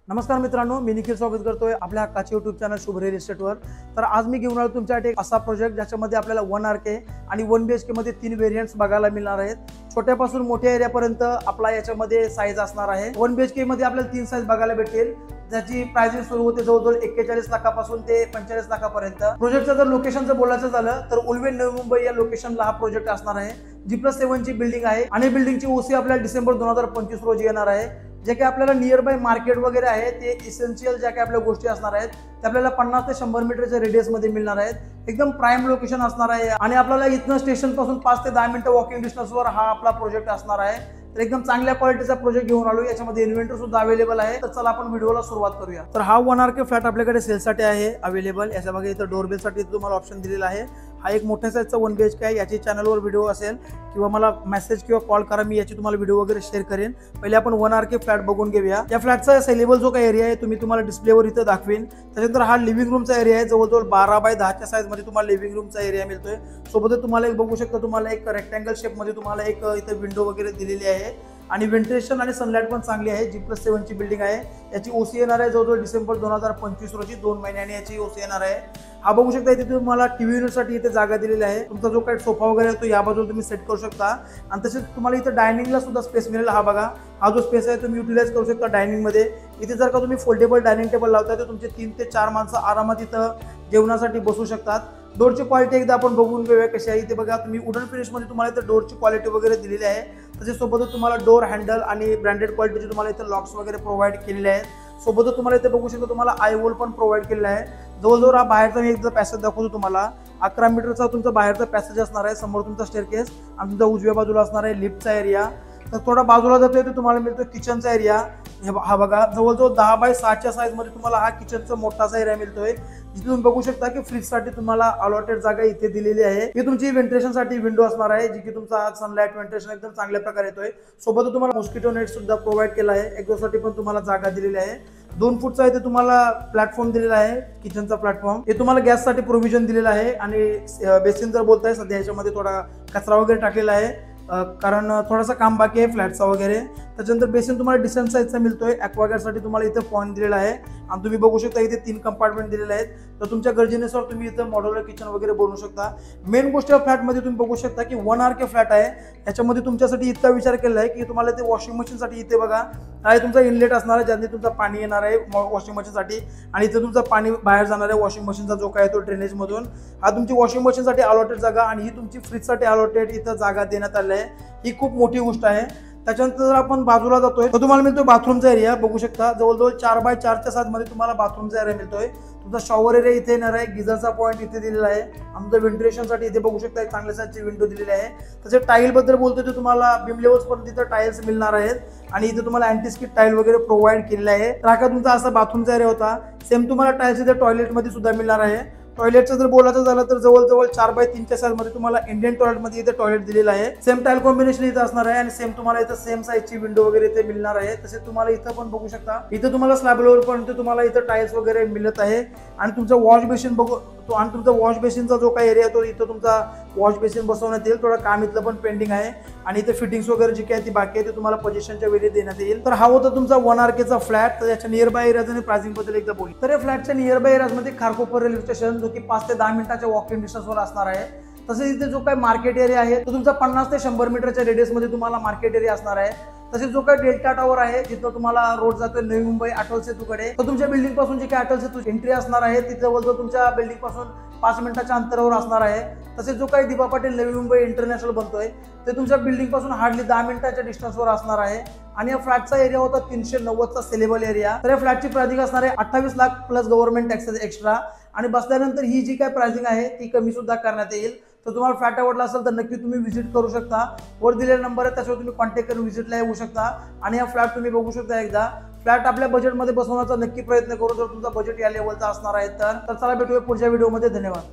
नमस्कार मित्रांनो, मी निखिल स्वागत करतोय आपल्या हक्काचे YouTube चॅनल शुभ रिअल इस्टेटवर। तर आज मी घेऊन आलो तुमच्यासाठी एक असा प्रोजेक्ट ज्याच्यामध्ये आपल्याला 1 RK आणि 1 BHK मध्ये 3 व्हेरियंट्स बघायला मिळणार आहेत। छोट्यापासून मोठ्या एरियापर्यंत आपला याच्यामध्ये साईज असणार आहे। 1 BHK मध्ये आपल्याला 3 साईज बघायला भेटेल, ज्याची प्राइसिंग सुरू होते जवळजवळ 41 लाखापासून ते 45 लाखापर्यंत। प्रोजेक्टचं जर लोकेशनचं बोलायचं झालं तर उल्वे नवी मुंबई या लोकेशनला हा प्रोजेक्ट असणार आहे। G+7 ची बिल्डिंग आहे आणि बिल्डिंगची ओसी आपल्याला डिसेंबर 2025 रोजी येणार आहे। जे काही आपल्याला नियर बाय मार्केट वगैरे आहे ते इसेन्शियल ज्या काही आपल्या गोष्टी असणार आहेत ते आपल्याला 50 ते 100 मीटरच्या रेडियस मध्ये मिळणार आहेत। एकदम प्राइम लोकेशन असणार आहे आणि आपल्याला इथनं स्टेशन पासून 5 ते 10 मिनिटं वॉकिंग डिस्टन्सवर हा आपला प्रोजेक्ट असणार आहे। तर एकदम चांगल्या क्वालिटीचा प्रोजेक्ट घेऊन आलो, याच्यामध्ये इन्व्हेंटर सुद्धा अवेलेबल आहे। तर चला आपण व्हिडिओला सुरुवात करूया। तर हा 1 RK फ्लॅट आपल्याकडे सेलसाठी आहे अवेलेबल। याच्या बघा इथं डोरबेलसाठी तुम्हाला ऑप्शन दिलेला आहे। हा एक मोठ्या साईजचा 1 BHK आहे। याची चॅनलवर व्हिडिओ असेल किंवा मला मेसेज किंवा कॉल करा, मी याची तुम्हाला व्हिडिओ वगैरे शेअर करेन। पहिले आपण 1 RK फ्लॅट बघून घेऊया। या फ्लॅटचा सेलेबल जो काही एरिया आहे तुम्हाला डिस्प्लेवर इथं दाखवेन। त्याच्यानंतर हा लिव्हिंग रूमचा एरिया आहे, जवळजवळ 12 बाय 10 साईज मध्ये तुम्हाला लिव्हिंग रूमचा एरिया मिळतोय। सोबतच तुम्हाला एक बघू शकता, तुम्हाला एक रेक्टँगल शेप मध्ये तुम्हाला एक इथे विंडो वगैरे दिलेली आहे आणि व्हेंटिलेशन आणि सनलाइट पण चांगली आहे। G+7 ची बिल्डिंग आहे। याची ओसी येणार आहे जवळजवळ डिसेंबर 2025 रोजी, 2 महिन्यांनी याची ओसी येणार आहे। हा बघू शकता इथे तुम्हाला टीव्ही युनिटसाठी इथे जागा दिलेली आहे। तुमचा जो काही सोफा वगैरे आहे तो या बाजूला तुम्ही सेट करू शकता आणि तसेच तुम्हाला इथे डायनिंगला सुद्धा स्पेस मिळेल। हा बघा, हा जो स्पेस आहे तुम्ही युटिलाइज करू शकता डायनिंग मध्ये। इथे जर का तुम्ही फोल्डेबल डायनिंग टेबल लावता तर तुमचे 3 ते 4 माणसं आरामात इथं जेवणासाठी बसू शकतात। डोरची क्वालिटी एकदा आपण बघून घेऊया कशी आहे। इथे बघा तुम्ही वुडन फिनिश मध्ये तुम्हाला इथे डोरची क्वालिटी वगैरे दिलेली आहे। तसेच सोबतच तुम्हाला डोर हँडल आणि ब्रँडेड क्वालिटीचे तुम्हाला इथे लॉक्स वगैरे प्रोव्हाइड केलेले आहेत। सोबतच तुम्हाला इथे बघू शकता तुम्हाला आय होल पण प्रोव्हाइड केलेला आहे। जवळजवळ हा बाहेरचा मी एकदा पॅसेज दाखवतो तुम्हाला। 11 मीटरचा तुमचा बाहेरचा पॅसेज असणार आहे। समोर तुमचा स्टेअरकेस आणि तुमच्या उजव्या बाजूला असणार आहे लिफ्टचा एरिया। तर थोडा बाजूला जातोय तर तुम्हाला मिळतो किचनचा एरिया। हा बघा, जवळजवळ 10 बाय 6 साईज मध्ये तुम्हाला हा किचनचा मोठासा एरिया मिळतोय, जिथे तुम्ही बघू शकता की फ्रीज साठी तुम्हाला अलॉटेड जागा इथे दिलेली आहे। ही तुमची व्हेंटिलेशन साठी विंडो असणार आहे, जी की तुमचा सनलाइट व्हेंटिलेशन एकदम चांगल्या प्रकारे येतोय। सोबत तुम्हाला मॉस्किटो नेट सुद्धा प्रोव्हाइड केला आहे। एक्झॉस्ट पण तुम्हाला जागा दिलेली आहे। 2 फूटचा इथे तुम्हाला प्लॅटफॉर्म दिलेला आहे, किचनचा प्लॅटफॉर्म। हे तुम्हाला गॅस साठी प्रोव्हिजन दिलेलं आहे आणि बेसिन जर बोलताय सध्या याच्यामध्ये थोडा कचरा वगैरे टाकलेला आहे, कारण थोडासा काम बाकी आहे फ्लॅटचा वगैरे। त्याच्यानंतर बेसिन तुम्हाला डिसेंट साईजचा मिळतोय। ॲक्वागार्ड साठी तुम्हाला इथे पॉईंट दिलेला आहे आणि तुम्ही बघू शकता इथे 3 कंपार्टमेंट दिलेले आहेत। तर तुमच्या गरजेनुसार तुम्ही इथे मॉड्युलर किचन वगैरे बनवू शकता। मेन गोष्ट या फ्लॅटमध्ये तुम्ही बघू शकता की 1 RK फ्लॅट आहे। याच्यामध्ये तुमच्यासाठी इतका विचार केला आहे की तुम्हाला ते वॉशिंग मशीनसाठी इथे बघा आहे तुमचा इनलेट असणार आहे, ज्याने तुमचं पाणी येणार आहे वॉशिंग मशीनसाठी आणि इथे तुमचं पाणी बाहेर जाणार आहे वॉशिंग मशीनचा जो काय तो ड्रेनेज मधून। हा तुमची वॉशिंग मशीनसाठी अलॉटेड जागा आणि ही तुमची फ्रीजसाठी अलॉटेड इथं जागा देण्यात आली आहे। ही खूप मोठी गोष्ट आहे। त्याच्यानंतर जर आपण बाजूला जातोय तर तुम्हाला मिळतोय बाथरूमचा एरिया। बघू शकता जवळजवळ 4 बाय 4 साईज मध्ये तुम्हाला बाथरूमचा एरिया मिळतोय। तुमचा शॉवर एरिया इथे येणार आहे, गिझरचा पॉईंट इथे दिलेला आहे। आमचं व्हेंटिलेशनसाठी इथे बघू शकता एक चांगल्या साईजची विंडो दिलेली आहे। तसेच टाईल बद्दल बोलतोय तर तुम्हाला बीम लेवल्स पर्यंत इथे टाईल्स मिळणार आहेत आणि इथे तुम्हाला अँटी स्किड टाईल वगैरे प्रोव्हाइड केलेला आहे। तर हा तुमचा असा बाथरूमचा एरिया होता। सेम तुम्हाला टाईल्स इथे टॉयलेट मध्ये सुद्धा मिळणार आहे। टॉयलेटचं जर बोलायचं झालं तर जवळजवळ 4 बाय 3 साईज मध्ये तुम्हाला इंडियन टॉयलेट मध्ये इथे टॉयलेट दिलेलं आहे। सेम टाईल कॉम्बिनेशन इथे असणार आहे आणि सेम तुम्हाला इथे सेम साईजची विंडो वगैरे इथे मिळणार आहे। तसेच तुम्हाला इथं पण बघू शकता इथे तुम्हाला स्लॅब लेवल पर्यंत तुम्हाला इथे टाईल्स वगैरे मिळत आहे आणि तुमचं वॉश बेसिन बघू तो आणि तुमचा वॉश बेसिनचा जो काही एरिया तो इथं तुमचा वॉश बेसिन बसवण्यात येईल। थोडं काम इथलं पण पेंडिंग आहे आणि इथे फिटिंग्स वगैरे जी काही ती बाकी आहे ते तुम्हाला पोझिशनच्या वेळी देण्यात येईल। तर हा होता तुमचा 1 RK चा फ्लॅट। तर याच्या नियर बाय एरियाज आणि प्राइसिंग बद्दल एकदा बोलू तर या फ्लॅटच्या नियर बाय एरियाज मध्ये खारकोपर रेल्वे स्टेशन, जो की 5 ते 10 मिनिटाच्या वॉकिंग डिस्टन्सवर असणार आहे। तसेच इथे जो काही मार्केट एरिया आहे तो तुमचा 50 ते 100 मीटरच्या रेडियस मध्ये तुम्हाला मार्केट एरिया असणार आहे। तसेच जो काही डेल्टा टावर आहे जिथं तुम्हाला रोड जातोय नवी मुंबई अटल सेतूकडे, तर तुमच्या बिल्डिंग पासून जी काही अटल सेतू एंट्री असणार आहे तिथे जवळजवळ तुमच्या बिल्डिंग पासून 5 मिनिटाच्या अंतरावर असणार आहे। तसेच जो काही दिबा पाटील नवी मुंबई इंटरनॅशनल बनतोय ते तुमच्या बिल्डिंग पासून हार्डली 10 मिनिटाच्या डिस्टन्सवर असणार आहे आणि या फ्लॅटचा एरिया होता 390 चा सेलेबल एरिया। तर या फ्लॅटची प्राइसिंग असणार आहे 28 lakh plus government taxes extra आणि बसल्यानंतर ही जी काय प्राइसिंग आहे ती कमी सुद्धा करण्यात येईल। तर तुम्हाला फ्लॅट आवडला असेल तर नक्की तुम्ही व्हिजिट करू शकता। वर दिलेला नंबर आहे त्याच्यावर तुम्ही कॉन्टॅक्ट करून व्हिजिटला येऊ शकता आणि हा फ्लॅट तुम्ही बघू शकता एकदा। फ्लॅट आपल्या बजेटमध्ये बसवण्याचा नक्की प्रयत्न करू जर तुमचा बजेट या लेवलचा असणार आहे तर चला भेटूया पुढच्या व्हिडिओमध्ये। धन्यवाद।